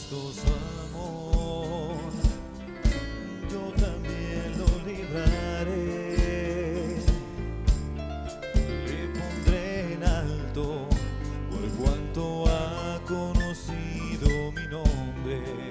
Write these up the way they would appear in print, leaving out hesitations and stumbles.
puesto su amor, yo también lo libraré. Le pondré en alto por cuanto ha conocido mi nombre.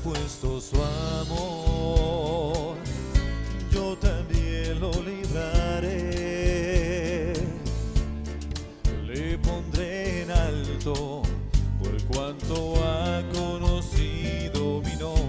Puesto su amor, yo también lo libraré. Le pondré en alto por cuanto ha conocido mi nombre.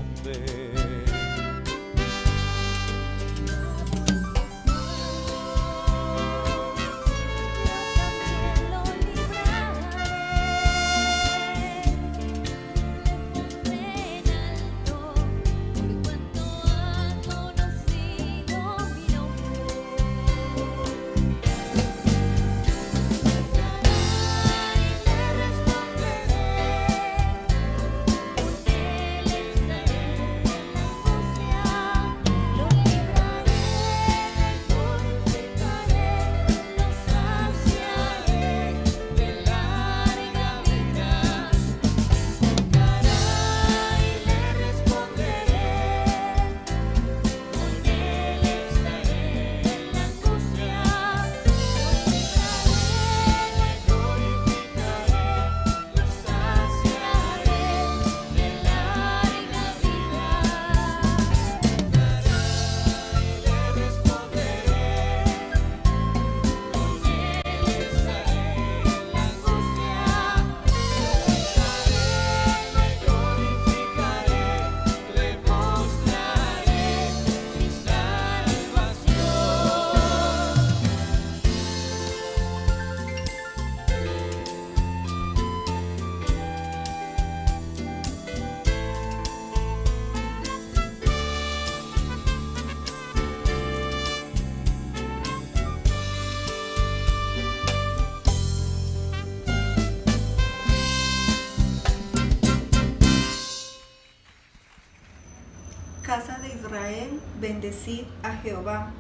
Casa de Israel, bendecid a Jehová.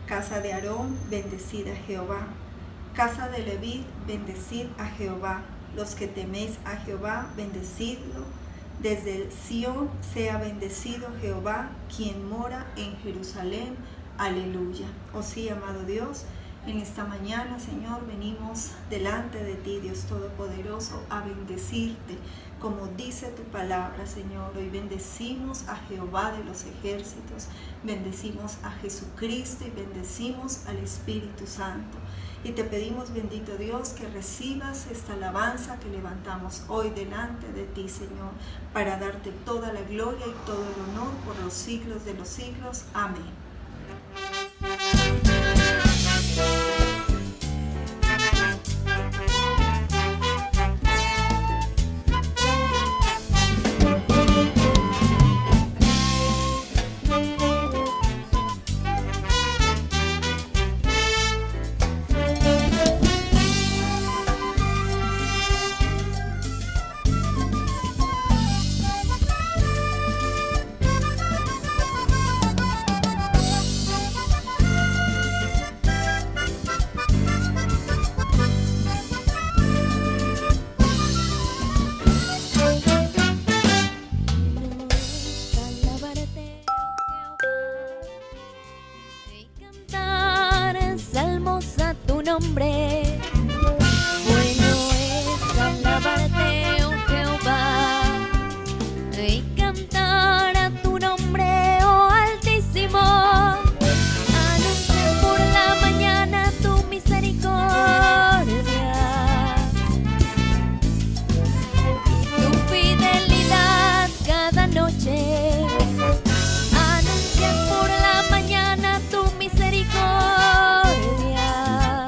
Casa de Aarón, bendecid a Jehová. Casa de Leví, bendecid a Jehová. Los que teméis a Jehová, bendecidlo. Desde el Sión sea bendecido Jehová, quien mora en Jerusalén. Aleluya. Oh sí, amado Dios, en esta mañana, Señor, venimos delante de ti, Dios Todopoderoso, a bendecirte. Como dice tu palabra, Señor, hoy bendecimos a Jehová de los ejércitos, bendecimos a Jesucristo y bendecimos al Espíritu Santo. Y te pedimos, bendito Dios, que recibas esta alabanza que levantamos hoy delante de ti, Señor, para darte toda la gloria y todo el honor por los siglos de los siglos. Amén. tu nombre. Bueno es alabarte, oh Jehová, y cantar a tu nombre, oh Altísimo. Anunciar por la mañana tu misericordia, tu fidelidad cada noche. Anunciar por la mañana tu misericordia,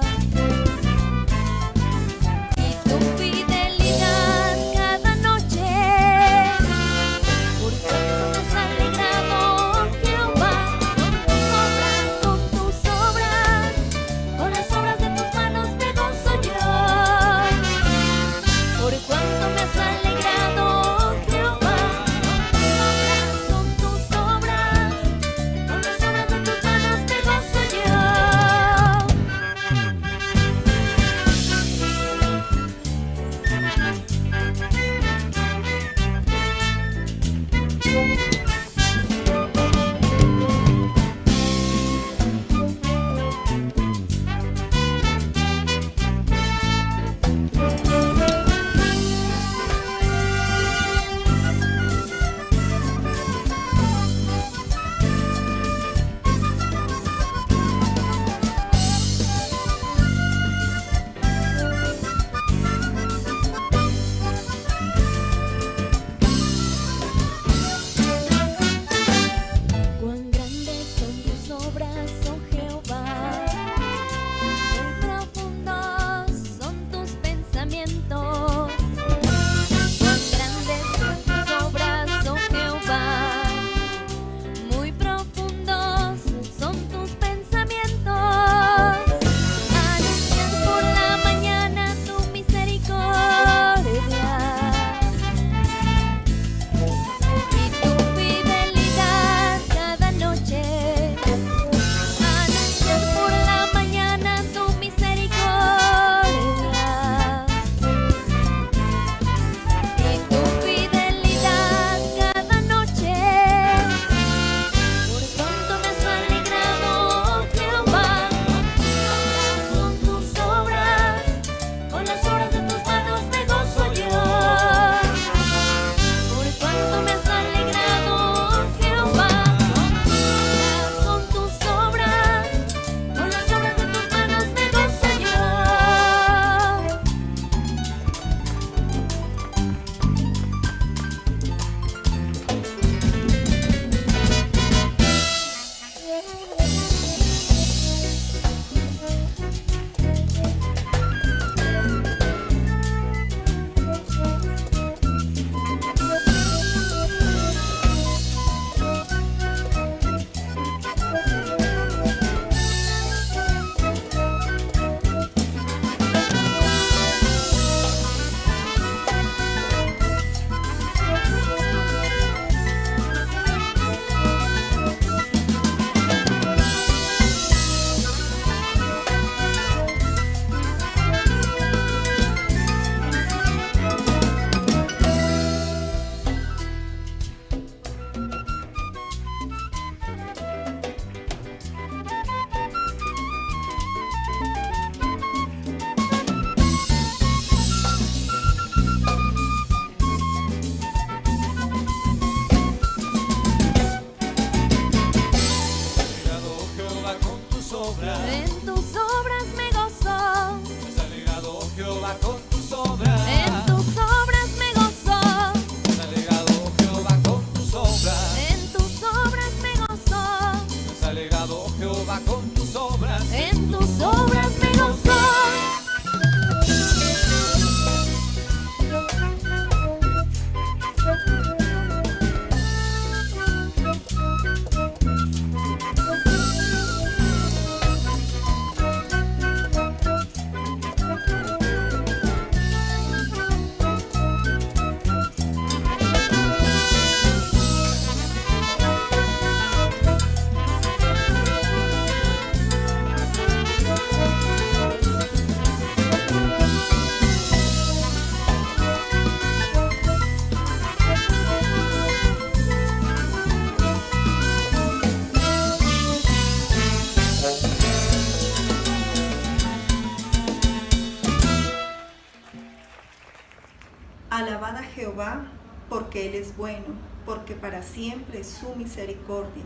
Alabad a Jehová, porque Él es bueno, porque para siempre es su misericordia.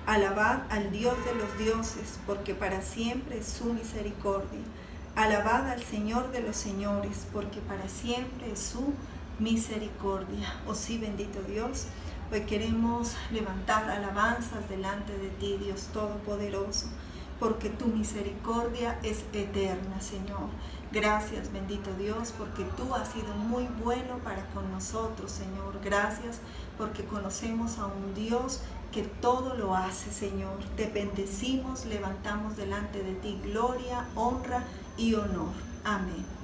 Alabad al Dios de los dioses, porque para siempre es su misericordia. Alabad al Señor de los señores, porque para siempre es su misericordia. Oh sí, bendito Dios, hoy queremos levantar alabanzas delante de ti, Dios Todopoderoso, porque tu misericordia es eterna, Señor. Gracias, bendito Dios, porque tú has sido muy bueno para con nosotros, Señor. Gracias porque conocemos a un Dios que todo lo hace, Señor. Te bendecimos, levantamos delante de ti gloria, honra y honor. Amén.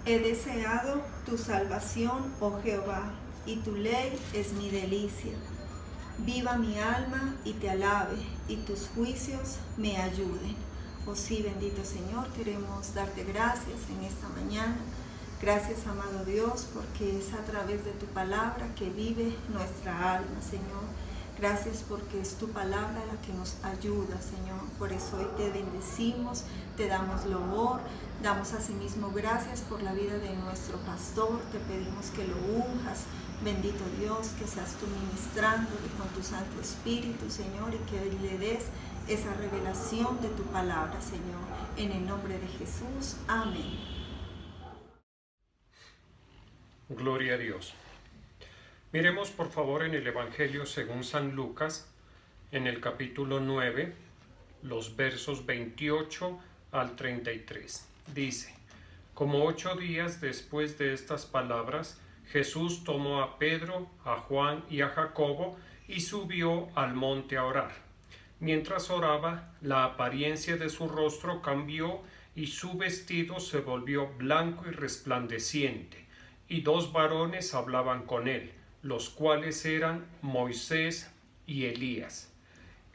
He deseado tu salvación, oh Jehová, y tu ley es mi delicia. Viva mi alma y te alabe, y tus juicios me ayuden. Oh sí, bendito Señor, queremos darte gracias en esta mañana. Gracias, amado Dios, porque es a través de tu palabra que vive nuestra alma, Señor. Gracias porque es tu palabra la que nos ayuda, Señor. Por eso hoy te bendecimos, te damos loor, damos asimismo gracias por la vida de nuestro pastor. Te pedimos que lo unjas, bendito Dios, que seas tú ministrándole con tu Santo Espíritu, Señor, y que le des esa revelación de tu palabra, Señor. En el nombre de Jesús, amén. Gloria a Dios. Miremos por favor en el Evangelio según San Lucas, en el capítulo 9, los versos 28 al 33. Dice: como 8 días después de estas palabras, Jesús tomó a Pedro, a Juan y a Jacobo y subió al monte a orar. Mientras oraba, la apariencia de su rostro cambió y su vestido se volvió blanco y resplandeciente, y 2 varones hablaban con él, los cuales eran Moisés y Elías.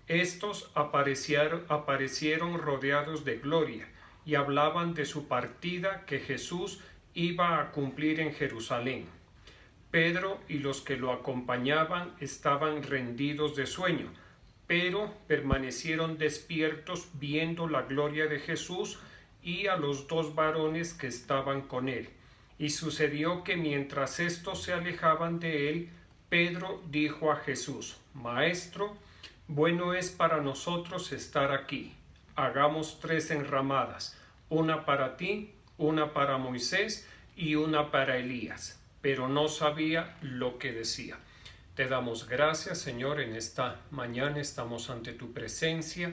Estos aparecieron rodeados de gloria y hablaban de su partida que Jesús iba a cumplir en Jerusalén. Pedro y los que lo acompañaban estaban rendidos de sueño, pero permanecieron despiertos viendo la gloria de Jesús y a los 2 varones que estaban con él. Y sucedió que mientras estos se alejaban de él, Pedro dijo a Jesús: Maestro, bueno es para nosotros estar aquí. Hagamos 3 enramadas, una para ti, una para Moisés y una para Elías. Pero no sabía lo que decía. Te damos gracias, Señor, en esta mañana estamos ante tu presencia.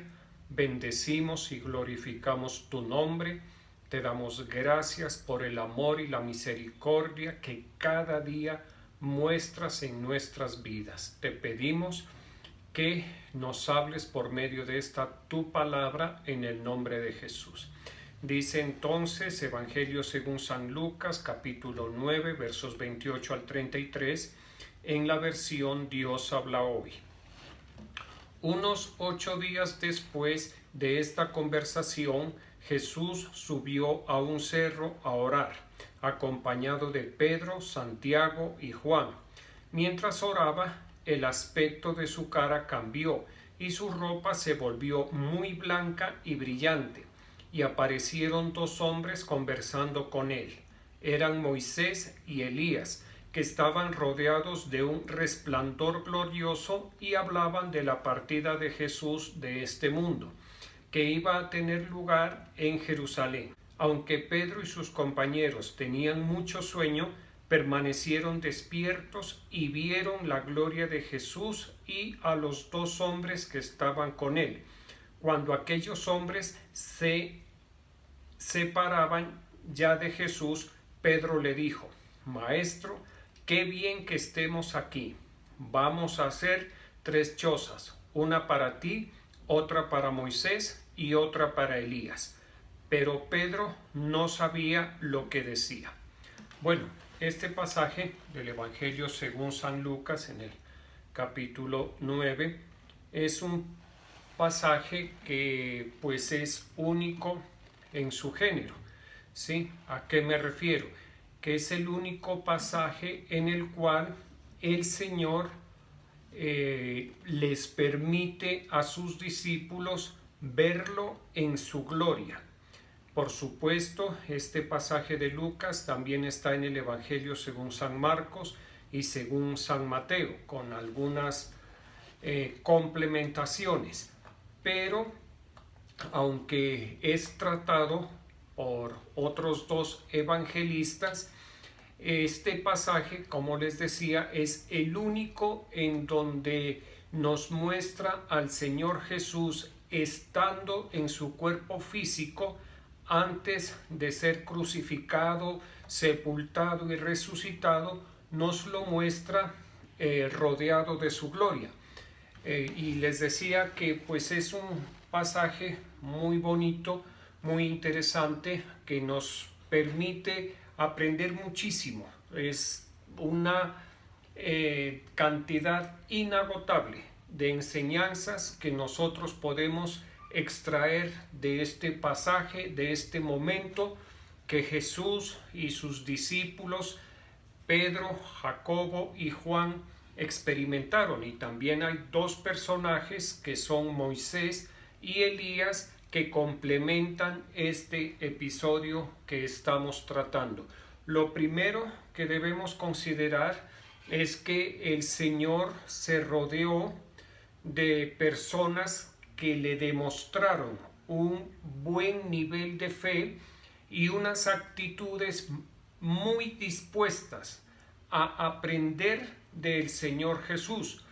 Bendecimos y glorificamos tu nombre. Te damos gracias por el amor y la misericordia que cada día muestras en nuestras vidas. Te pedimos que nos hables por medio de esta tu palabra en el nombre de Jesús. Dice entonces Evangelio según San Lucas, capítulo 9, versos 28 al 33, en la versión Dios habla hoy. Unos 8 días después de esta conversación, Jesús subió a un cerro a orar, acompañado de Pedro, Santiago y Juan. Mientras oraba, el aspecto de su cara cambió y su ropa se volvió muy blanca y brillante, y aparecieron 2 hombres conversando con él. Eran Moisés y Elías, que estaban rodeados de un resplandor glorioso y hablaban de la partida de Jesús de este mundo, que iba a tener lugar en Jerusalén. Aunque Pedro y sus compañeros tenían mucho sueño, permanecieron despiertos y vieron la gloria de Jesús y a los 2 hombres que estaban con él. Cuando aquellos hombres se separaban ya de Jesús, Pedro le dijo: Maestro, qué bien que estemos aquí. Vamos a hacer 3 chozas, una para ti, otra para Moisés y otra para Elías. Pero Pedro no sabía lo que decía. Bueno, este pasaje del Evangelio según San Lucas en el capítulo 9 es un pasaje que pues es único en su género. ¿Sí? ¿A qué me refiero? Que es el único pasaje en el cual el Señor les permite a sus discípulos verlo en su gloria. Por supuesto, este pasaje de Lucas también está en el Evangelio según San Marcos y según San Mateo, con algunas complementaciones. Pero, aunque es tratado por otros 2 evangelistas, este pasaje, como les decía, es el único en donde nos muestra al Señor Jesús estando en su cuerpo físico antes de ser crucificado, sepultado y resucitado. Nos lo muestra rodeado de su gloria. Y les decía que pues es un pasaje muy bonito, muy interesante, que nos permite aprender muchísimo. Es una cantidad inagotable de enseñanzas que nosotros podemos extraer de este pasaje, de este momento que Jesús y sus discípulos, Pedro, Jacobo y Juan, experimentaron. Y también hay dos personajes que son Moisés y Elías que complementan este episodio que estamos tratando. Lo primero que debemos considerar es que el Señor se rodeó de personas que le demostraron un buen nivel de fe y unas actitudes muy dispuestas a aprender del Señor Jesús.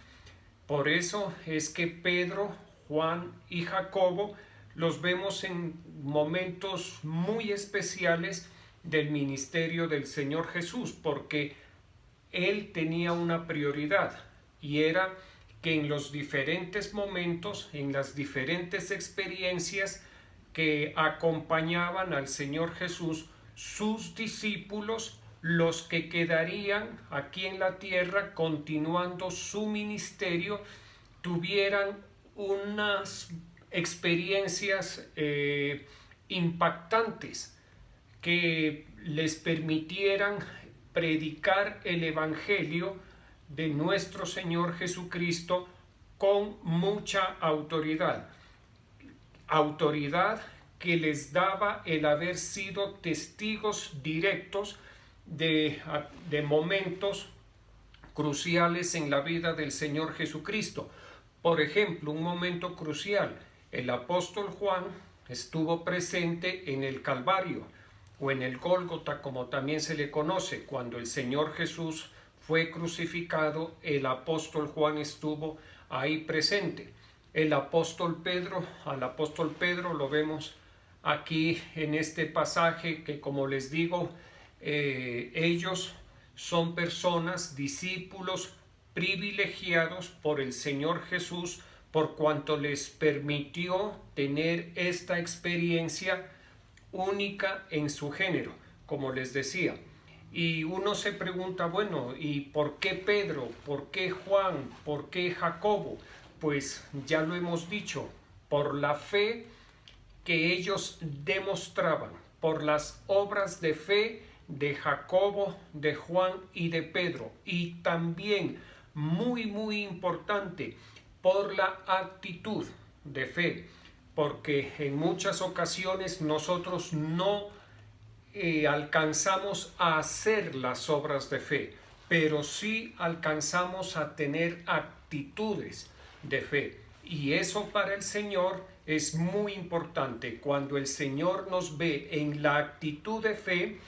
Por eso es que Pedro, Juan y Jacobo los vemos en momentos muy especiales del ministerio del Señor Jesús, porque Él tenía una prioridad, y era que en los diferentes momentos, en las diferentes experiencias que acompañaban al Señor Jesús, sus discípulos, los que quedarían aquí en la tierra continuando su ministerio, tuvieran unas experiencias impactantes que les permitieran predicar el Evangelio de nuestro Señor Jesucristo con mucha autoridad. Autoridad que les daba el haber sido testigos directos de momentos cruciales en la vida del Señor Jesucristo. Por ejemplo, un momento crucial: el apóstol Juan estuvo presente en el Calvario, o en el Gólgota, como también se le conoce. Cuando el Señor Jesús fue crucificado, el apóstol Juan estuvo ahí presente. Al apóstol Pedro lo vemos aquí en este pasaje, que, como les digo, ellos son personas, discípulos privilegiados por el Señor Jesús, por cuanto les permitió tener esta experiencia única en su género, como les decía. Y uno se pregunta, bueno, ¿y por qué Pedro? ¿Por qué Juan? ¿Por qué Jacobo? Pues ya lo hemos dicho, por la fe que ellos demostraban, por las obras de fe de Jacobo, de Juan y de Pedro. Y también, muy importante, por la actitud de fe, porque en muchas ocasiones nosotros no alcanzamos a hacer las obras de fe, pero sí alcanzamos a tener actitudes de fe, y eso para el Señor es muy importante. Cuando el Señor nos ve en la actitud de fe,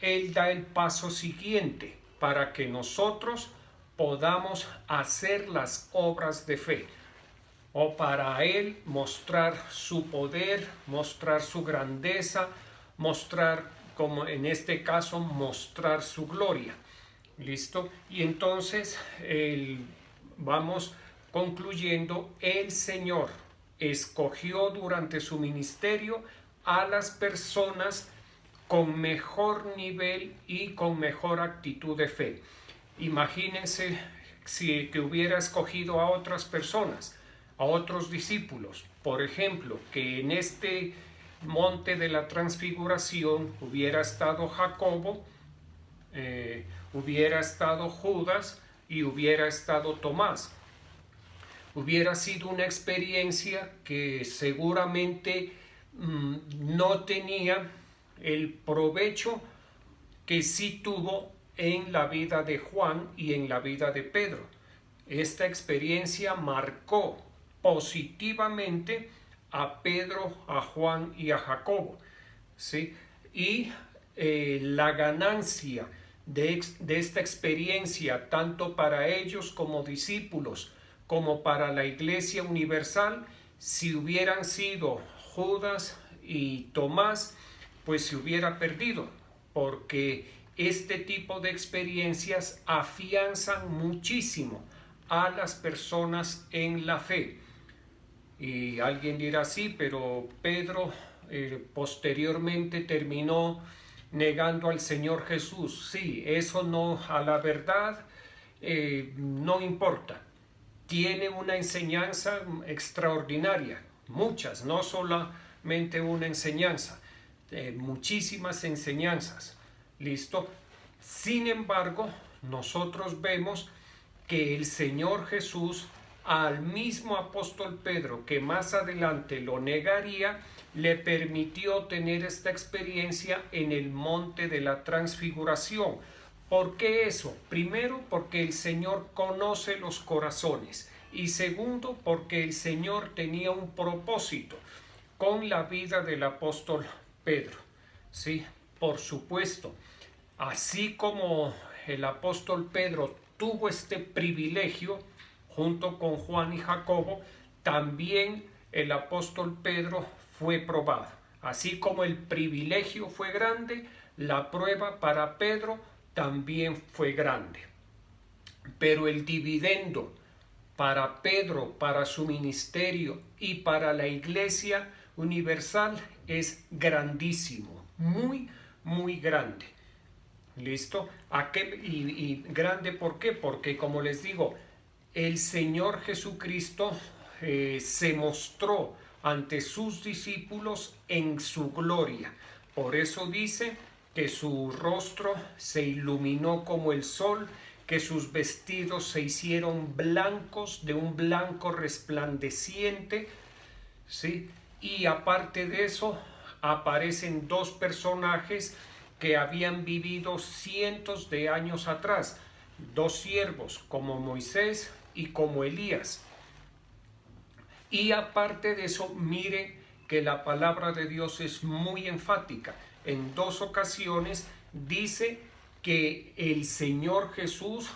Él da el paso siguiente para que nosotros podamos hacer las obras de fe, o para Él mostrar su poder, mostrar su grandeza, mostrar, como en este caso, mostrar su gloria. ¿Listo? Y entonces vamos concluyendo. El Señor escogió durante su ministerio a las personas con mejor nivel y con mejor actitud de fe. Imagínense que hubiera escogido a otras personas, a otros discípulos, por ejemplo, que en este monte de la transfiguración hubiera estado Jacobo, hubiera estado Judas y hubiera estado Tomás. Hubiera sido una experiencia que seguramente no tenía el provecho que sí tuvo en la vida de Juan y en la vida de Pedro. Esta experiencia marcó positivamente a Pedro, a Juan y a Jacobo, ¿sí? Y la ganancia de esta experiencia, tanto para ellos como discípulos, como para la Iglesia Universal, si hubieran sido Judas y Tomás, pues se hubiera perdido, porque este tipo de experiencias afianzan muchísimo a las personas en la fe. Y alguien dirá, sí, pero Pedro posteriormente terminó negando al Señor Jesús. Sí, eso no, a la verdad, no importa. Tiene una enseñanza extraordinaria, muchas, no solamente una enseñanza, muchísimas enseñanzas. ¿Listo? Sin embargo, nosotros vemos que el Señor Jesús al mismo apóstol Pedro, que más adelante lo negaría, le permitió tener esta experiencia en el monte de la transfiguración. ¿Por qué eso? Primero, porque el Señor conoce los corazones, y segundo, porque el Señor tenía un propósito con la vida del apóstol Pedro. Sí, por supuesto, así como el apóstol Pedro tuvo este privilegio junto con Juan y Jacobo, también el apóstol Pedro fue probado. Así como el privilegio fue grande, la prueba para Pedro también fue grande. Pero el dividendo para Pedro, para su ministerio y para la Iglesia universal es grandísimo, muy, muy grande. ¿Listo? Y grande, ¿por qué? Porque, como les digo, el Señor Jesucristo se mostró ante sus discípulos en su gloria. Por eso dice que su rostro se iluminó como el sol, que sus vestidos se hicieron blancos, de un blanco resplandeciente, ¿sí? Y aparte de eso, aparecen dos personajes que habían vivido cientos de años atrás, dos siervos, como Moisés y como Elías. Y aparte de eso, mire que la palabra de Dios es muy enfática. En dos ocasiones dice que el Señor Jesús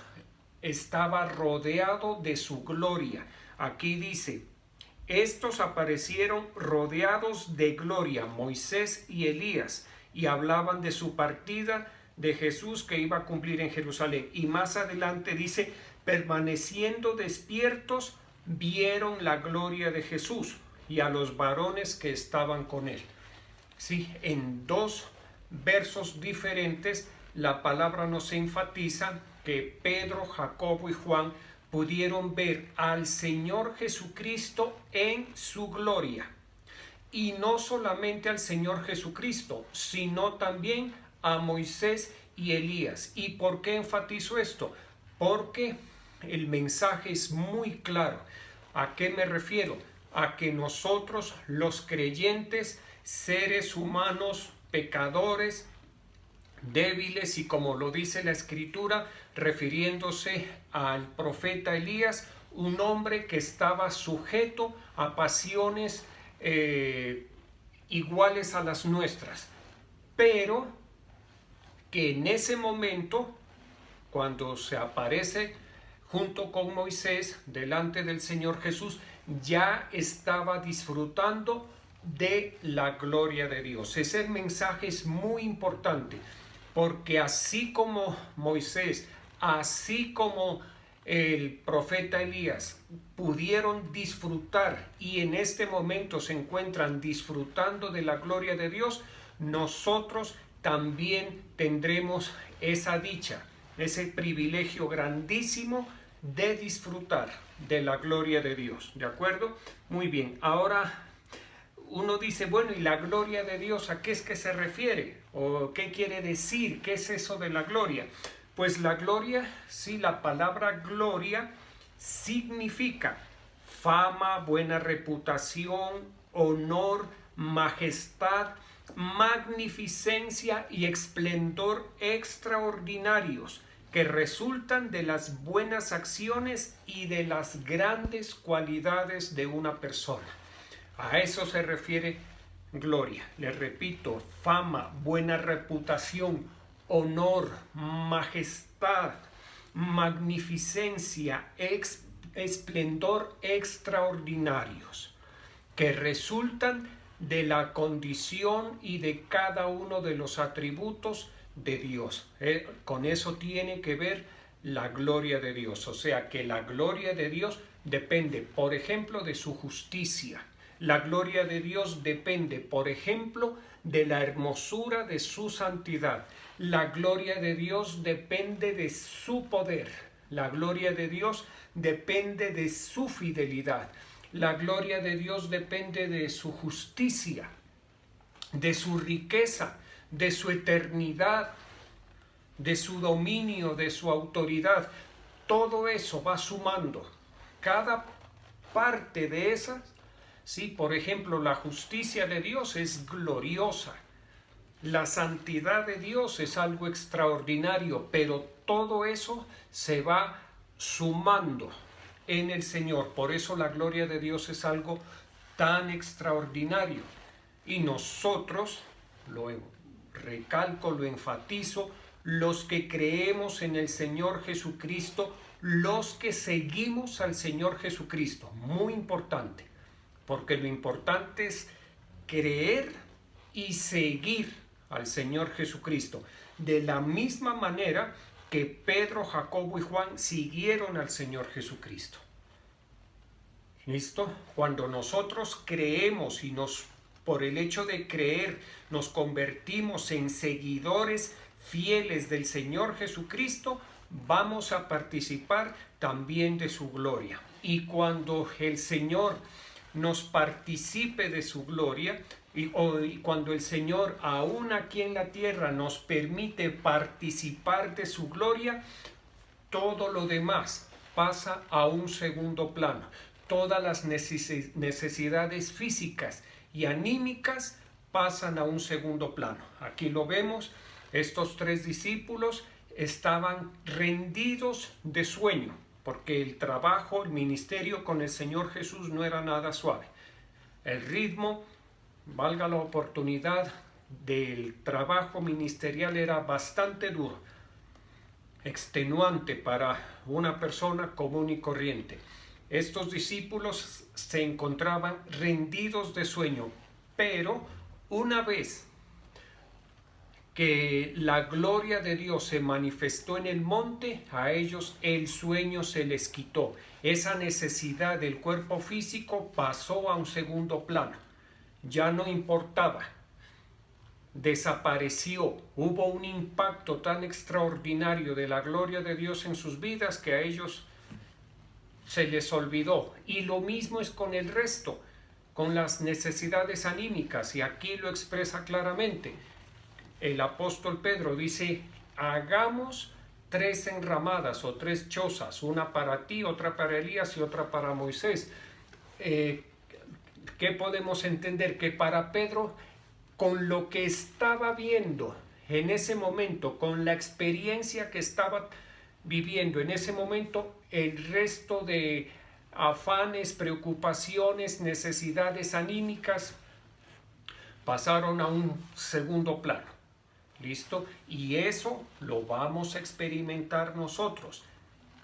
estaba rodeado de su gloria. Aquí dice: estos aparecieron rodeados de gloria, Moisés y Elías, y hablaban de su partida de Jesús que iba a cumplir en Jerusalén. Y más adelante dice: permaneciendo despiertos, vieron la gloria de Jesús y a los varones que estaban con él. Sí, en dos versos diferentes la palabra nos enfatiza que Pedro, Jacobo y Juan pudieron ver al Señor Jesucristo en su gloria. Y no solamente al Señor Jesucristo, sino también a Moisés y Elías. ¿Y por qué enfatizo esto? Porque el mensaje es muy claro. ¿A qué me refiero? A que nosotros, los creyentes, seres humanos, pecadores, débiles, y como lo dice la Escritura, refiriéndose al profeta Elías, un hombre que estaba sujeto a pasiones iguales a las nuestras, pero que en ese momento, cuando se aparece junto con Moisés delante del Señor Jesús, ya estaba disfrutando de la gloria de Dios. Ese mensaje es muy importante, porque así como Moisés, así como el profeta Elías pudieron disfrutar y en este momento se encuentran disfrutando de la gloria de Dios, nosotros también tendremos esa dicha, ese privilegio grandísimo de disfrutar de la gloria de Dios. ¿De acuerdo? Muy bien. Ahora uno dice, bueno, ¿y la gloria de Dios a qué es que se refiere? ¿O qué quiere decir? ¿Qué es eso de la gloria? Pues la gloria, sí, la palabra gloria significa fama, buena reputación, honor, majestad, magnificencia y esplendor extraordinarios que resultan de las buenas acciones y de las grandes cualidades de una persona. A eso se refiere gloria. Les repito, fama, buena reputación, honor, majestad, magnificencia, esplendor extraordinarios, que resultan de la condición y de cada uno de los atributos de Dios. Con eso tiene que ver la gloria de Dios. O sea que la gloria de Dios depende, por ejemplo, de su justicia. La gloria de Dios depende, por ejemplo, de la hermosura de su santidad. La gloria de Dios depende de su poder. La gloria de Dios depende de su fidelidad. La gloria de Dios depende de su justicia, de su riqueza, de su eternidad, de su dominio, de su autoridad. Todo eso va sumando. Cada parte de esas, sí, por ejemplo, la justicia de Dios es gloriosa. La santidad de Dios es algo extraordinario, pero todo eso se va sumando en el Señor. Por eso la gloria de Dios es algo tan extraordinario. Y nosotros, lo recalco, lo enfatizo, los que creemos en el Señor Jesucristo, los que seguimos al Señor Jesucristo, muy importante, porque lo importante es creer y seguir al Señor Jesucristo, de la misma manera que Pedro, Jacobo y Juan siguieron al Señor Jesucristo. ¿Listo? Cuando nosotros creemos y por el hecho de creer, nos convertimos en seguidores fieles del Señor Jesucristo, vamos a participar también de su gloria. Y cuando el Señor nos participe de su gloria, y cuando el Señor aún aquí en la tierra nos permite participar de su gloria, todo lo demás pasa a un segundo plano. Todas las necesidades físicas y anímicas pasan a un segundo plano. Aquí lo vemos, estos 3 discípulos estaban rendidos de sueño, porque el trabajo, el ministerio con el Señor Jesús no era nada suave. El ritmo, valga la oportunidad, del trabajo ministerial era bastante duro, extenuante para una persona común y corriente. Estos discípulos se encontraban rendidos de sueño, pero una vez que la gloria de Dios se manifestó en el monte, a ellos el sueño se les quitó. Esa necesidad del cuerpo físico pasó a un segundo plano. Ya no importaba. Desapareció. Hubo un impacto tan extraordinario de la gloria de Dios en sus vidas que a ellos se les olvidó. Y lo mismo es con el resto, con las necesidades anímicas, y aquí lo expresa claramente. El apóstol Pedro dice, hagamos 3 enramadas o 3 chozas, una para ti, otra para Elías y otra para Moisés. ¿Qué podemos entender? Que para Pedro, con lo que estaba viendo en ese momento, con la experiencia que estaba viviendo en ese momento, el resto de afanes, preocupaciones, necesidades anímicas pasaron a un segundo plano. ¿Listo? Y eso lo vamos a experimentar nosotros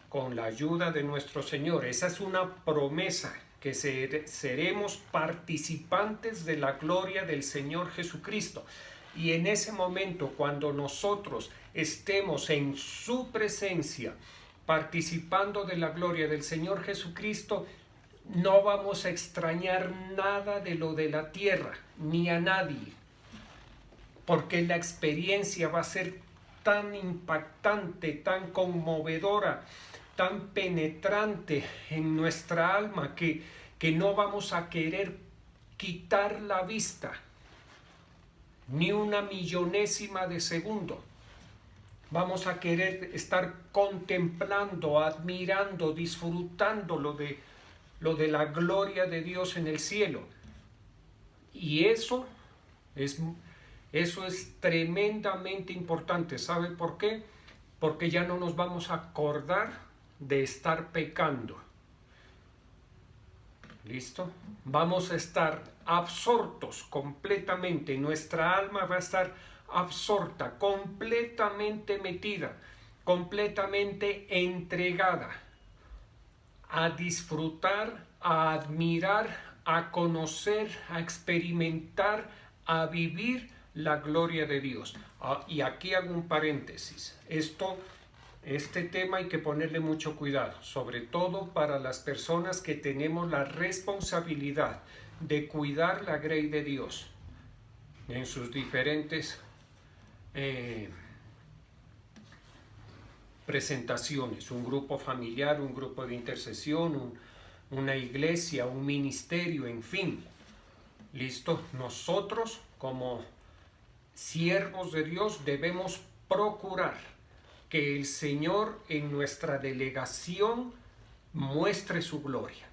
con la ayuda de nuestro Señor. Esa es una promesa, que seremos participantes de la gloria del Señor Jesucristo. Y en ese momento, cuando nosotros estemos en su presencia, participando de la gloria del Señor Jesucristo, no vamos a extrañar nada de lo de la tierra, ni a nadie, porque la experiencia va a ser tan impactante, tan conmovedora, tan penetrante en nuestra alma que no vamos a querer quitar la vista ni una millonésima de segundo. Vamos a querer estar contemplando, admirando, disfrutando lo de la gloria de Dios en el cielo. Y eso es tremendamente importante. ¿Sabe por qué? Porque ya no nos vamos a acordar de estar pecando. ¿Listo? Vamos a estar absortos completamente. Nuestra alma va a estar absorta, completamente metida, completamente entregada a disfrutar, a admirar, a conocer, a experimentar, a vivir la gloria de Dios. Y aquí hago un paréntesis. Esto este tema hay que ponerle mucho cuidado, sobre todo para las personas que tenemos la responsabilidad de cuidar la grey de Dios en sus diferentes presentaciones, un grupo familiar, un grupo de intercesión, una iglesia, un ministerio, en fin. ¿Listo? Nosotros como siervos de Dios debemos procurar que el Señor en nuestra delegación muestre su gloria.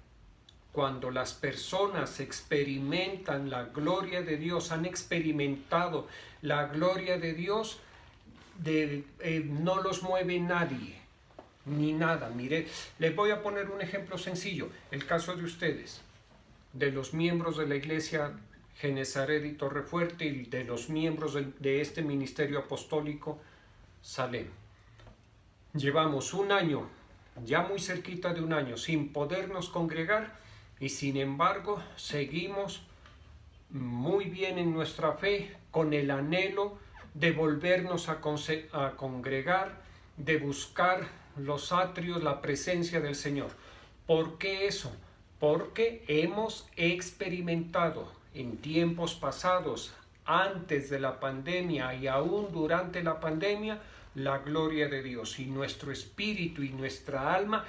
Cuando las personas experimentan la gloria de Dios, han experimentado la gloria de Dios, no los mueve nadie, ni nada. Mire, les voy a poner un ejemplo sencillo. El caso de ustedes, de los miembros de la iglesia Genesaret y Torrefuerte y de los miembros de este ministerio apostólico Salem. Llevamos un año, ya muy cerquita de un año, sin podernos congregar y sin embargo seguimos muy bien en nuestra fe, con el anhelo de volvernos a congregar, de buscar los atrios, la presencia del Señor. ¿Por qué eso? Porque hemos experimentado en tiempos pasados, antes de la pandemia y aún durante la pandemia, la gloria de Dios, y nuestro espíritu y nuestra alma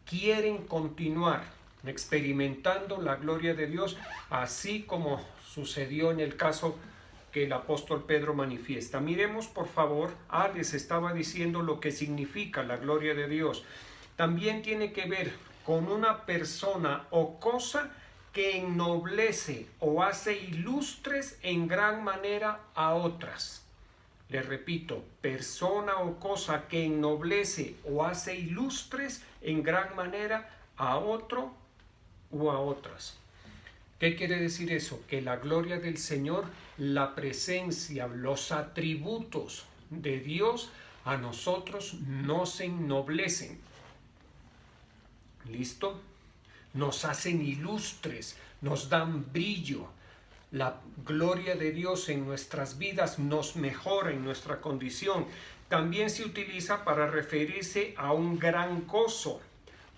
quieren continuar experimentando la gloria de Dios, así como sucedió en el caso que el apóstol Pedro manifiesta. Miremos por favor, les estaba diciendo lo que significa la gloria de Dios. También tiene que ver con una persona o cosa que ennoblece o hace ilustres en gran manera a otras. Le repito, persona o cosa que ennoblece o hace ilustres en gran manera a otro o a otras. ¿Qué quiere decir eso? Que la gloria del Señor, la presencia, los atributos de Dios a nosotros nos ennoblecen. ¿Listo? Nos hacen ilustres, nos dan brillo. La gloria de Dios en nuestras vidas nos mejora en nuestra condición. También se utiliza para referirse a un gran gozo,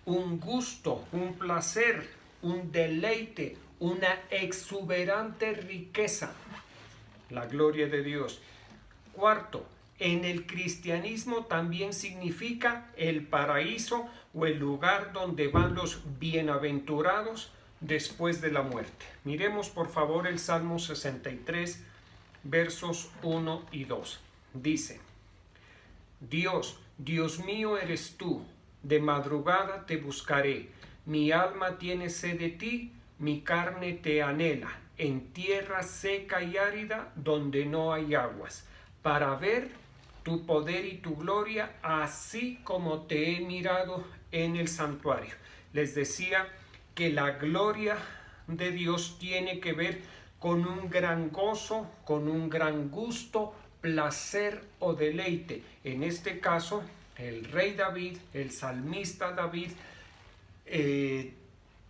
un gusto, un placer, un deleite, una exuberante riqueza. La gloria de Dios. Cuarto, en el cristianismo también significa el paraíso o el lugar donde van los bienaventurados después de la muerte. Miremos por favor el Salmo 63, versos 1 y 2. Dice: Dios, Dios mío eres tú, de madrugada te buscaré. Mi alma tiene sed de ti, mi carne te anhela, en tierra seca y árida donde no hay aguas, para ver tu poder y tu gloria, así como te he mirado en el santuario. Les decía que la gloria de Dios tiene que ver con un gran gozo, con un gran gusto, placer o deleite. En este caso, el rey David, el salmista David,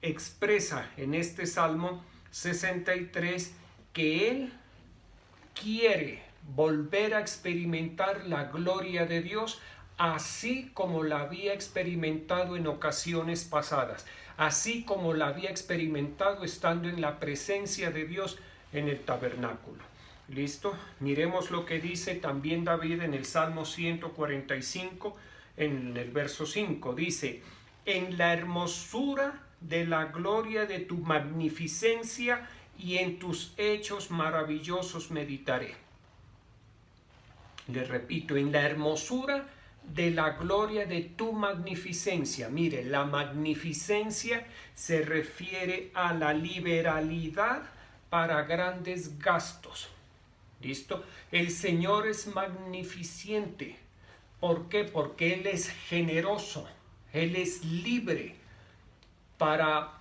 expresa en este Salmo 63 que él quiere volver a experimentar la gloria de Dios así como la había experimentado en ocasiones pasadas, así como la había experimentado estando en la presencia de Dios en el tabernáculo. ¿Listo? Miremos lo que dice también David en el Salmo 145, en el verso 5. Dice: en la hermosura de la gloria de tu magnificencia y en tus hechos maravillosos meditaré. Le repito, en la hermosura de la gloria de tu magnificencia. Mire, la magnificencia se refiere a la liberalidad para grandes gastos. ¿Listo? El Señor es magnificente. ¿Por qué? Porque Él es generoso, Él es libre para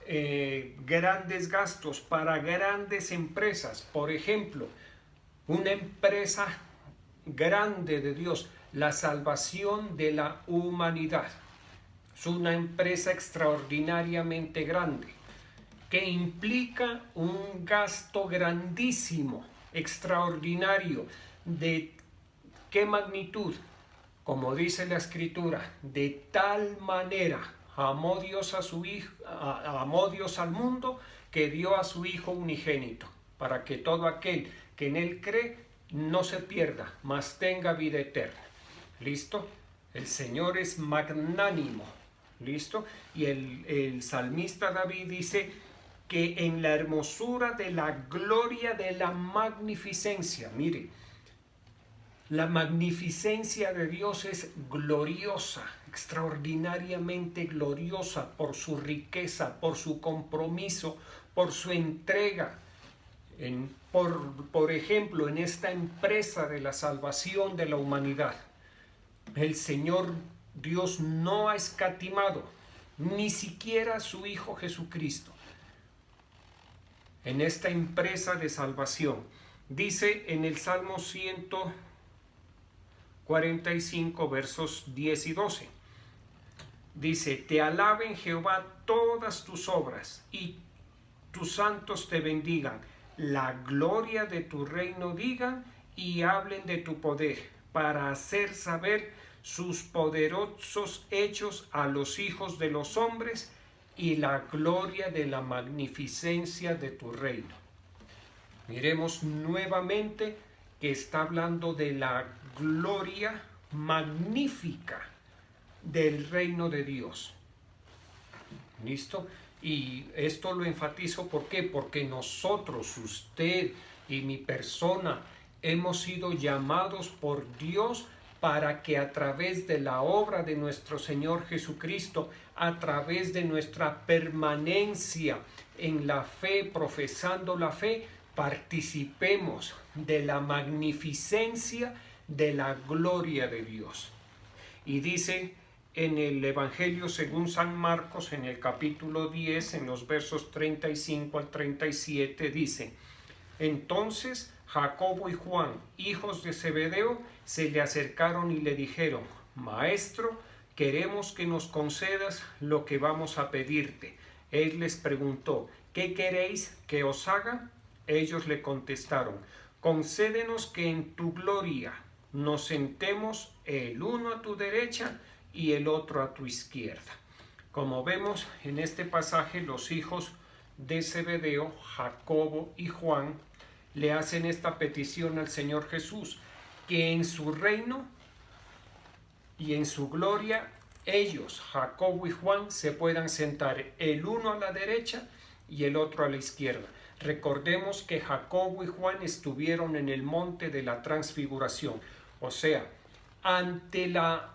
grandes gastos, para grandes empresas. Por ejemplo, una empresa grande de Dios, la salvación de la humanidad. Es una empresa extraordinariamente grande que implica un gasto grandísimo, extraordinario. ¿De qué magnitud? Como dice la Escritura, de tal manera amó Dios a su hijo, amó Dios al mundo, que dio a su Hijo unigénito, para que todo aquel que en él cree no se pierda, mas tenga vida eterna. ¿Listo? El Señor es magnánimo. ¿Listo? Y el salmista David dice que en la hermosura de la gloria de la magnificencia, mire, la magnificencia de Dios es gloriosa, extraordinariamente gloriosa por su riqueza, por su compromiso, por su entrega. Por ejemplo, en esta empresa de la salvación de la humanidad, el Señor Dios no ha escatimado ni siquiera a su Hijo Jesucristo en esta empresa de salvación. Dice en el Salmo 145, versos 10 y 12. Dice: te alaben, Jehová, todas tus obras, y tus santos te bendigan. La gloria de tu reino digan, y hablen de tu poder, para hacer saber sus poderosos hechos a los hijos de los hombres, y la gloria de la magnificencia de tu reino. Miremos nuevamente que está hablando de la gloria magnífica del reino de Dios. ¿Listo? Y esto lo enfatizo, ¿por qué? Porque nosotros, usted y mi persona, hemos sido llamados por Dios para que a través de la obra de nuestro Señor Jesucristo, a través de nuestra permanencia en la fe, profesando la fe, participemos de la magnificencia de la gloria de Dios. Y dice en el Evangelio según San Marcos, en el capítulo 10, en los versos 35 al 37, dice: entonces Jacobo y Juan, hijos de Zebedeo, se le acercaron y le dijeron: Maestro, queremos que nos concedas lo que vamos a pedirte. Él les preguntó: ¿qué queréis que os haga? Ellos le contestaron: concédenos que en tu gloria nos sentemos el uno a tu derecha y el otro a tu izquierda. Como vemos en este pasaje, los hijos de Zebedeo, Jacobo y Juan, le hacen esta petición al Señor Jesús, que en su reino y en su gloria ellos, Jacobo y Juan, se puedan sentar el uno a la derecha y el otro a la izquierda. Recordemos que Jacobo y Juan estuvieron en el monte de la transfiguración, o sea, ante la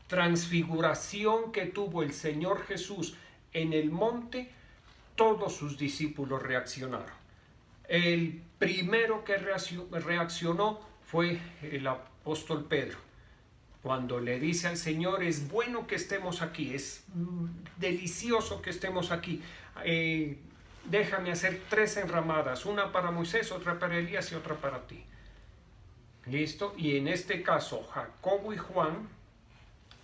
transfiguración que tuvo el Señor Jesús en el monte, todos sus discípulos reaccionaron. El primero que reaccionó fue el apóstol Pedro, cuando le dice al Señor: es bueno que estemos aquí, es delicioso que estemos aquí, déjame hacer 3 enramadas, una para Moisés, otra para Elías y otra para ti. ¿Listo? Y en este caso Jacobo y Juan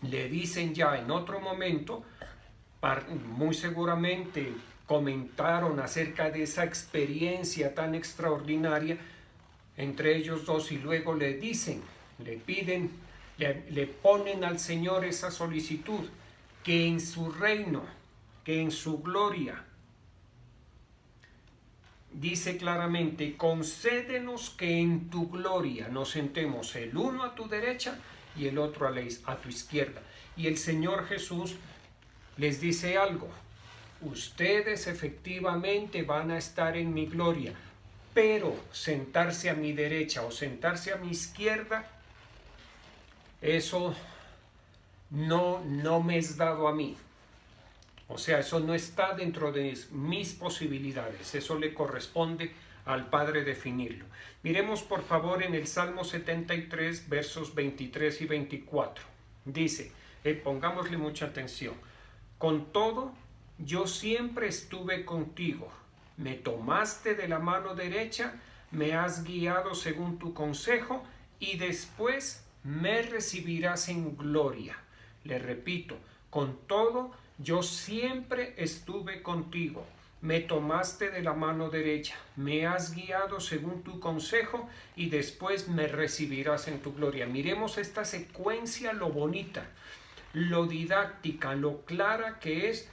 le dicen ya en otro momento, muy seguramente comentaron acerca de esa experiencia tan extraordinaria entre ellos dos, y luego le dicen, le piden, le ponen al Señor esa solicitud, que en su reino, que en su gloria, dice claramente: concédenos que en tu gloria nos sentemos el uno a tu derecha y el otro a tu izquierda. Y el Señor Jesús les dice algo: ustedes efectivamente van a estar en mi gloria, pero sentarse a mi derecha o sentarse a mi izquierda, eso no me es dado a mí. O sea, eso no está dentro de mis posibilidades, eso le corresponde al Padre definirlo. Miremos por favor en el Salmo 73, versos 23 y 24. Dice, pongámosle mucha atención: con todo, yo siempre estuve contigo, me tomaste de la mano derecha, me has guiado según tu consejo, y después me recibirás en gloria. Le repito, con todo, yo siempre estuve contigo, me tomaste de la mano derecha, me has guiado según tu consejo y después me recibirás en tu gloria. Miremos esta secuencia, lo bonita, lo didáctica, lo clara que es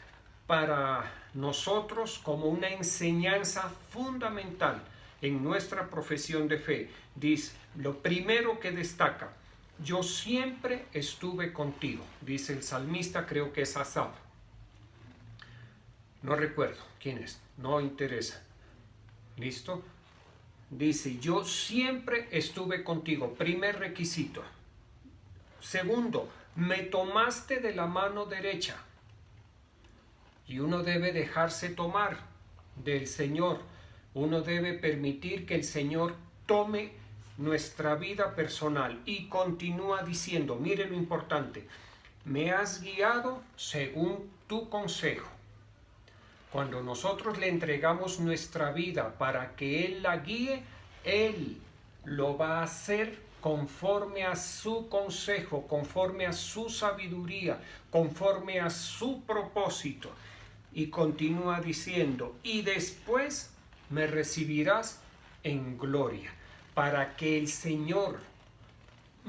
para nosotros como una enseñanza fundamental en nuestra profesión de fe. Dice, lo primero que destaca, yo siempre estuve contigo, dice el salmista, creo que es Asaf. No recuerdo quién es, no interesa. ¿Listo? Dice, yo siempre estuve contigo, primer requisito. Segundo, me tomaste de la mano derecha. Y uno debe dejarse tomar del Señor. Uno debe permitir que el Señor tome nuestra vida personal. Y continúa diciendo, mire lo importante, me has guiado según tu consejo. Cuando nosotros le entregamos nuestra vida para que Él la guíe, Él lo va a hacer conforme a su consejo, conforme a su sabiduría, conforme a su propósito. Y continúa diciendo, y después me recibirás en gloria, para que el Señor,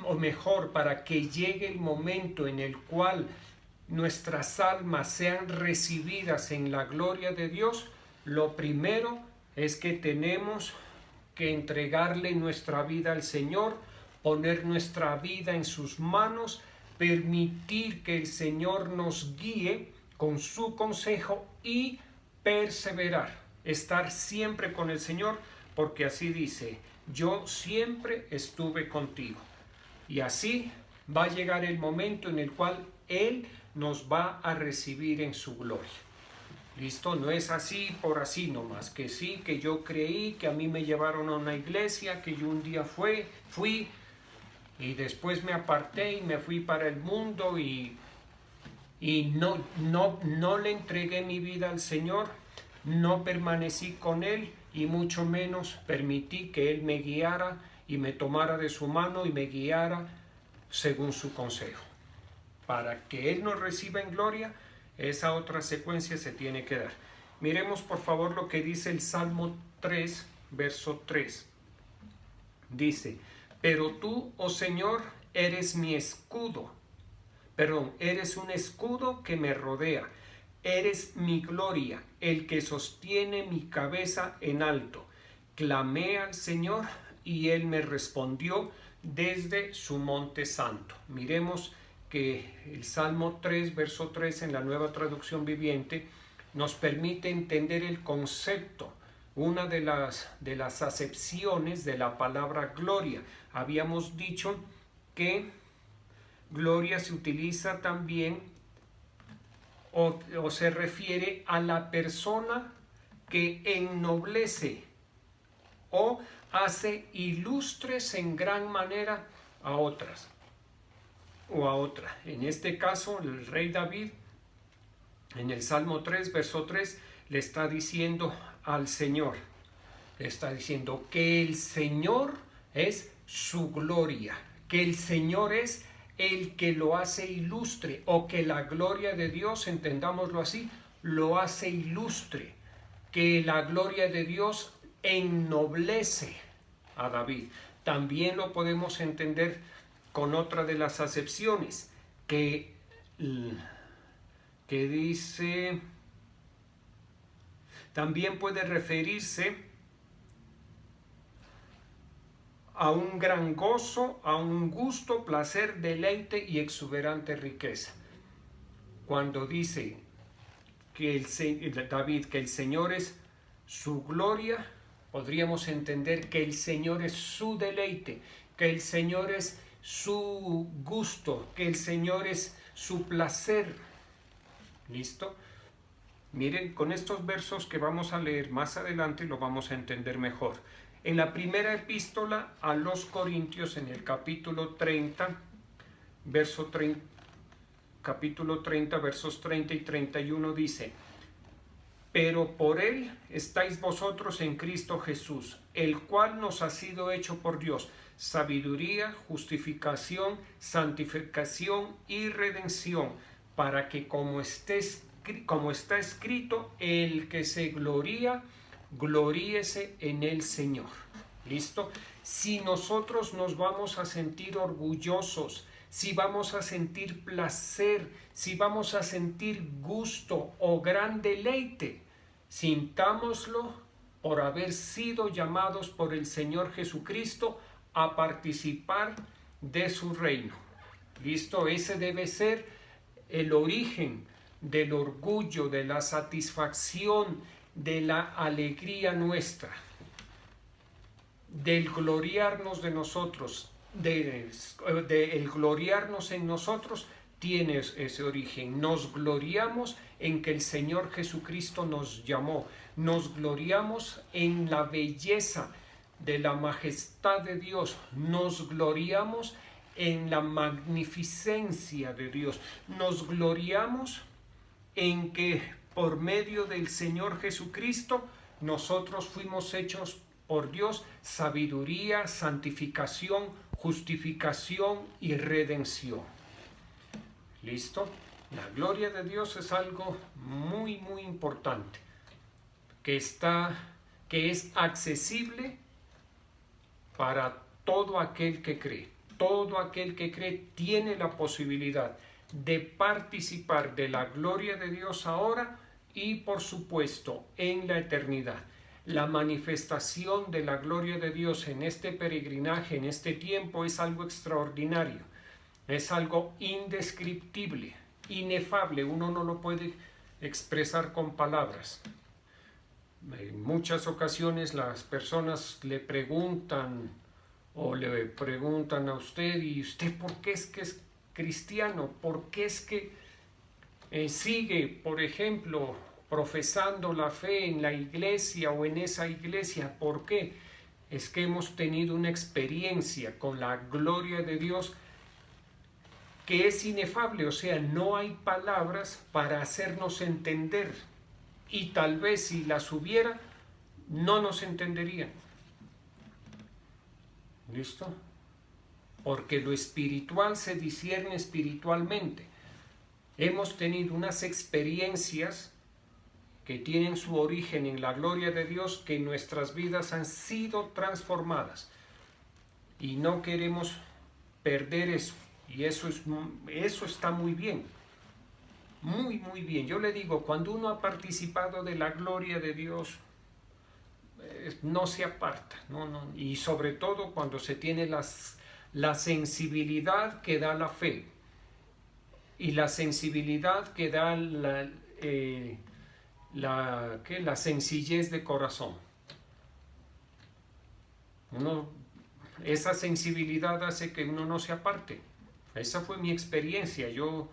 o mejor, para que llegue el momento en el cual nuestras almas sean recibidas en la gloria de Dios, lo primero es que tenemos que entregarle nuestra vida al Señor, poner nuestra vida en sus manos, permitir que el Señor nos guíe con su consejo y perseverar, estar siempre con el Señor, porque así dice, yo siempre estuve contigo. Y así va a llegar el momento en el cual Él nos va a recibir en su gloria. ¿Listo? No es así por así nomás, que sí, que yo creí, que a mí me llevaron a una iglesia, que yo un día fui y después me aparté y me fui para el mundo y no le entregué mi vida al Señor, no permanecí con Él y mucho menos permití que Él me guiara y me tomara de su mano y me guiara según su consejo. Para que Él nos reciba en gloria, esa otra secuencia se tiene que dar. Miremos por favor lo que dice el Salmo 3, verso 3. Dice, pero tú, oh Señor, eres mi escudo. Eres un escudo que me rodea. Eres mi gloria, el que sostiene mi cabeza en alto. Clamé al Señor y Él me respondió desde su monte santo. Miremos que el Salmo 3, verso 3 en la Nueva Traducción Viviente nos permite entender el concepto, una de las acepciones de la palabra gloria. Habíamos dicho que gloria se utiliza también o se refiere a la persona que ennoblece o hace ilustres en gran manera a otras o a otra. En este caso, el rey David, en el Salmo 3, verso 3, le está diciendo al Señor, le está diciendo que el Señor es su gloria, que el Señor es el que lo hace ilustre, o que la gloria de Dios, entendámoslo así, lo hace ilustre, que la gloria de Dios ennoblece a David. También lo podemos entender con otra de las acepciones, que dice, también puede referirse a un gran gozo, a un gusto, placer, deleite y exuberante riqueza. Cuando dice que David, que el Señor es su gloria, podríamos entender que el Señor es su deleite, que el Señor es su gusto, que el Señor es su placer. ¿Listo? Miren, con estos versos que vamos a leer más adelante lo vamos a entender mejor. En la primera epístola a los Corintios, en el capítulo 30, versos 30 y 31 dice, pero por Él estáis vosotros en Cristo Jesús, el cual nos ha sido hecho por Dios, sabiduría, justificación, santificación y redención, para que como esté como está escrito, el que se gloría, gloríese en el Señor. ¿Listo? Si nosotros nos vamos a sentir orgullosos, si vamos a sentir placer, si vamos a sentir gusto o gran deleite, sintámoslo por haber sido llamados por el Señor Jesucristo a participar de su reino. ¿Listo? Ese debe ser el origen del orgullo, de la satisfacción, de la alegría nuestra, del gloriarnos de nosotros, el gloriarnos en nosotros tiene ese origen. Nos gloriamos en que el Señor Jesucristo nos llamó, nos gloriamos en la belleza de la majestad de Dios, nos gloriamos en la magnificencia de Dios, nos gloriamos en que por medio del Señor Jesucristo nosotros fuimos hechos por Dios sabiduría, santificación, justificación y redención. ¿Listo? La gloria de Dios es algo muy importante, que es accesible para todo aquel que cree. Todo aquel que cree tiene la posibilidad de participar de la gloria de Dios ahora y, por supuesto, en la eternidad. La manifestación de la gloria de Dios en este peregrinaje, en este tiempo, es algo extraordinario, es algo indescriptible, inefable. Uno no lo puede expresar con palabras. En muchas ocasiones las personas le preguntan a usted: ¿y usted por qué es que es cristiano? ¿Por qué es que sigue, por ejemplo, profesando la fe en la iglesia o en esa iglesia? ¿Por qué? Es que hemos tenido una experiencia con la gloria de Dios que es inefable, o sea, no hay palabras para hacernos entender, y tal vez si las hubiera, no nos entenderían. ¿Listo? Porque lo espiritual se discierne espiritualmente. Hemos tenido unas experiencias que tienen su origen en la gloria de Dios, que en nuestras vidas han sido transformadas. Y no queremos perder eso. Y eso está muy bien. Muy bien. Yo le digo, cuando uno ha participado de la gloria de Dios, no se aparta, no. Y sobre todo cuando se tiene la sensibilidad que da la fe y la sensibilidad que da la sencillez de corazón. Esa sensibilidad hace que uno no se aparte. Esa fue mi experiencia. Yo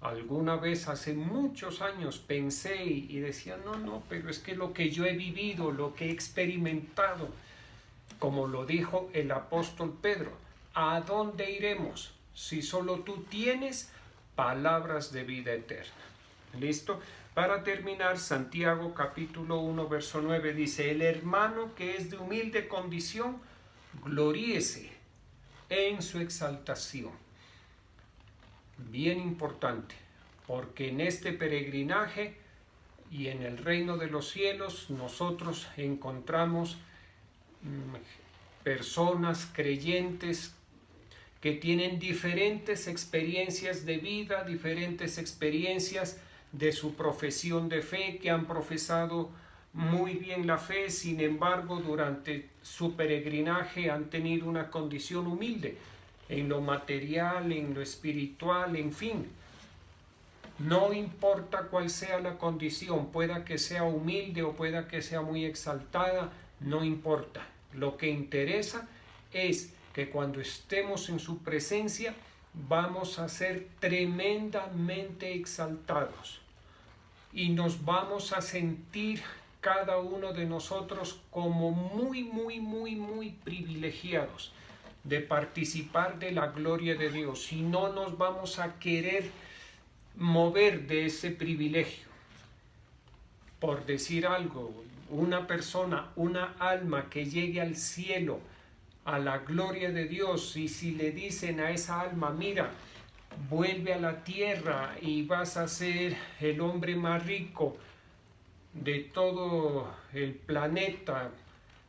alguna vez hace muchos años pensé y decía, no, pero es que lo que yo he vivido, lo que he experimentado, como lo dijo el apóstol Pedro, ¿a dónde iremos si solo tú tienes palabras de vida eterna? ¿Listo? Para terminar, Santiago capítulo 1, verso 9 dice: el hermano que es de humilde condición, gloríese en su exaltación. Bien importante, porque en este peregrinaje y en el reino de los cielos nosotros encontramos personas creyentes que tienen diferentes experiencias de vida, diferentes experiencias de su profesión de fe, que han profesado muy bien la fe, sin embargo durante su peregrinaje han tenido una condición humilde en lo material, en lo espiritual, en fin. No importa cuál sea la condición, pueda que sea humilde o pueda que sea muy exaltada, no importa. Lo que interesa es que cuando estemos en su presencia vamos a ser tremendamente exaltados y nos vamos a sentir cada uno de nosotros como muy privilegiados de participar de la gloria de Dios, y no nos vamos a querer mover de ese privilegio. Por decir algo, una persona, una alma que llegue al cielo, a la gloria de Dios, y si le dicen a esa alma, mira, vuelve a la tierra y vas a ser el hombre más rico de todo el planeta,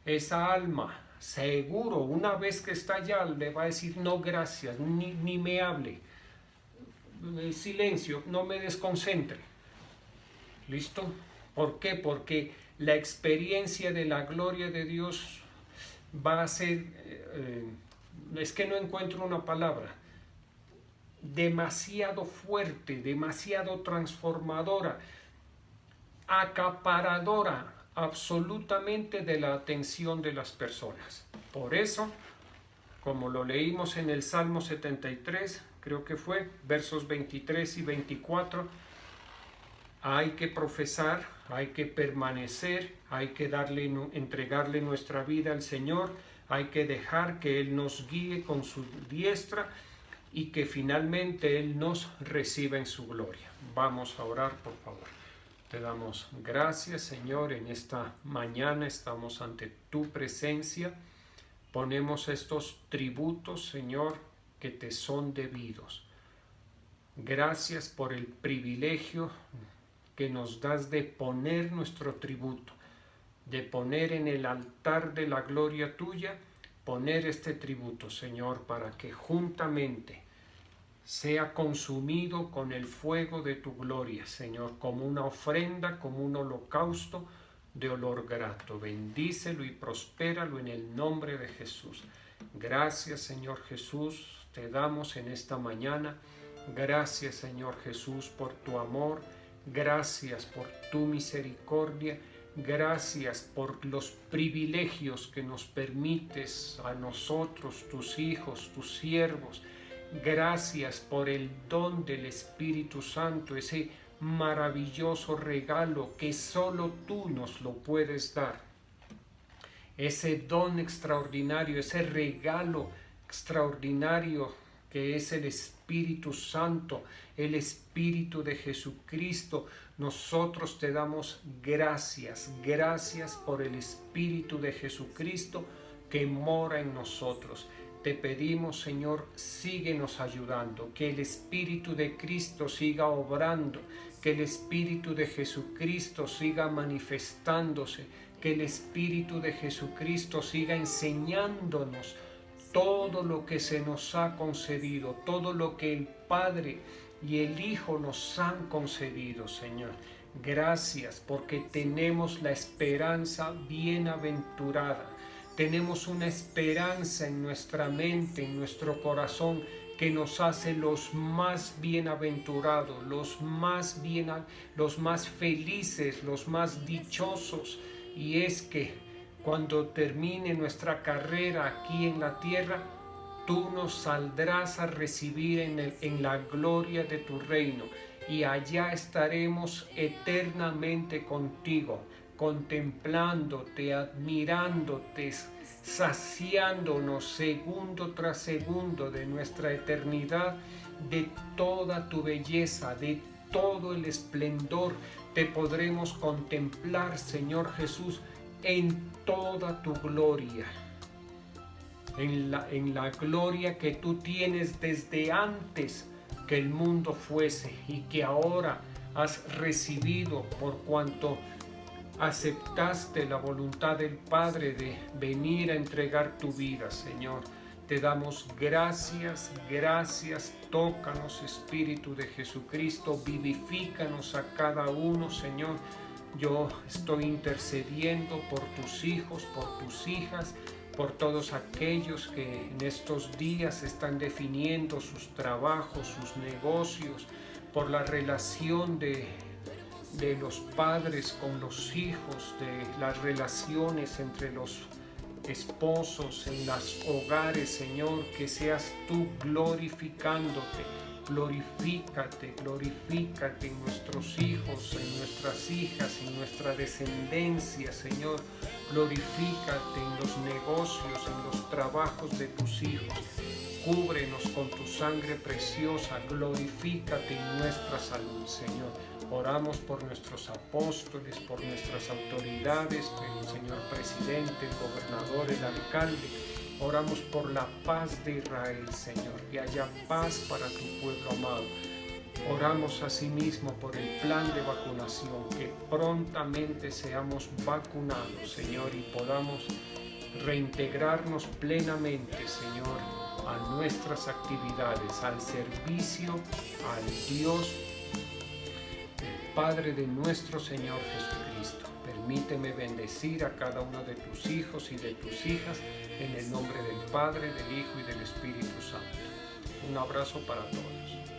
esa alma, seguro, una vez que está allá, le va a decir no gracias, ni me hable, silencio, no me desconcentre. ¿Listo? ¿Por qué? Porque la experiencia de la gloria de Dios va a ser, es que no encuentro una palabra, demasiado fuerte, demasiado transformadora, acaparadora absolutamente de la atención de las personas. Por eso, como lo leímos en el Salmo 73, creo que fue, versos 23 y 24, hay que profesar, hay que permanecer, hay que entregarle nuestra vida al Señor, hay que dejar que Él nos guíe con su diestra y que finalmente Él nos reciba en su gloria. Vamos a orar, por favor. Te damos gracias, Señor, en esta mañana estamos ante tu presencia. Ponemos estos tributos, Señor, que te son debidos. Gracias por el privilegio que nos das de poner nuestro tributo, de poner en el altar de la gloria tuya, poner este tributo, Señor, para que juntamente sea consumido con el fuego de tu gloria, Señor, como una ofrenda, como un holocausto de olor grato. Bendícelo y prospéralo en el nombre de Jesús. Gracias, Señor Jesús, te damos en esta mañana. Gracias, Señor Jesús, por tu amor. Gracias por tu misericordia. Gracias por los privilegios que nos permites a nosotros, tus hijos, tus siervos. Gracias por el don del Espíritu Santo, ese maravilloso regalo que solo tú nos lo puedes dar. Ese don extraordinario, ese regalo extraordinario que es el Espíritu Santo, el Espíritu de Jesucristo. Nosotros te damos gracias, gracias por el Espíritu de Jesucristo que mora en nosotros. Te pedimos, Señor, síguenos ayudando, que el Espíritu de Cristo siga obrando, que el Espíritu de Jesucristo siga manifestándose, que el Espíritu de Jesucristo siga enseñándonos todo lo que se nos ha concedido, todo lo que el Padre y el Hijo nos han concedido, Señor. Gracias porque tenemos la esperanza bienaventurada. Tenemos una esperanza en nuestra mente, en nuestro corazón, que nos hace los más bienaventurados, los más felices, los más dichosos. Y es que cuando termine nuestra carrera aquí en la tierra, tú nos saldrás a recibir en la gloria de tu reino. Y allá estaremos eternamente contigo, contemplándote, admirándote, saciándonos segundo tras segundo de nuestra eternidad, de toda tu belleza, de todo el esplendor. Te podremos contemplar, Señor Jesús, en toda tu gloria, en la gloria que tú tienes desde antes que el mundo fuese y que ahora has recibido por cuanto aceptaste la voluntad del Padre de venir a entregar tu vida, Señor. Te damos gracias, gracias. Tócanos, Espíritu de Jesucristo, vivifícanos a cada uno, Señor. Yo estoy intercediendo por tus hijos, por tus hijas, por todos aquellos que en estos días están definiendo sus trabajos, sus negocios, por la relación de los padres con los hijos, de las relaciones entre los esposos, en los hogares, Señor, que seas tú glorificándote. Glorifícate, glorifícate en nuestros hijos, en nuestras hijas, en nuestra descendencia, Señor. Glorifícate en los negocios, en los trabajos de tus hijos. Cúbrenos con tu sangre preciosa. Glorifícate en nuestra salud, Señor. Oramos por nuestros apóstoles, por nuestras autoridades, el señor presidente, el gobernador, el alcalde. Oramos por la paz de Israel, Señor, que haya paz para tu pueblo amado. Oramos asimismo por el plan de vacunación, que prontamente seamos vacunados, Señor, y podamos reintegrarnos plenamente, Señor, a nuestras actividades, al servicio, al Dios, el Padre de nuestro Señor Jesucristo. Permíteme bendecir a cada uno de tus hijos y de tus hijas en el nombre del Padre, del Hijo y del Espíritu Santo. Un abrazo para todos.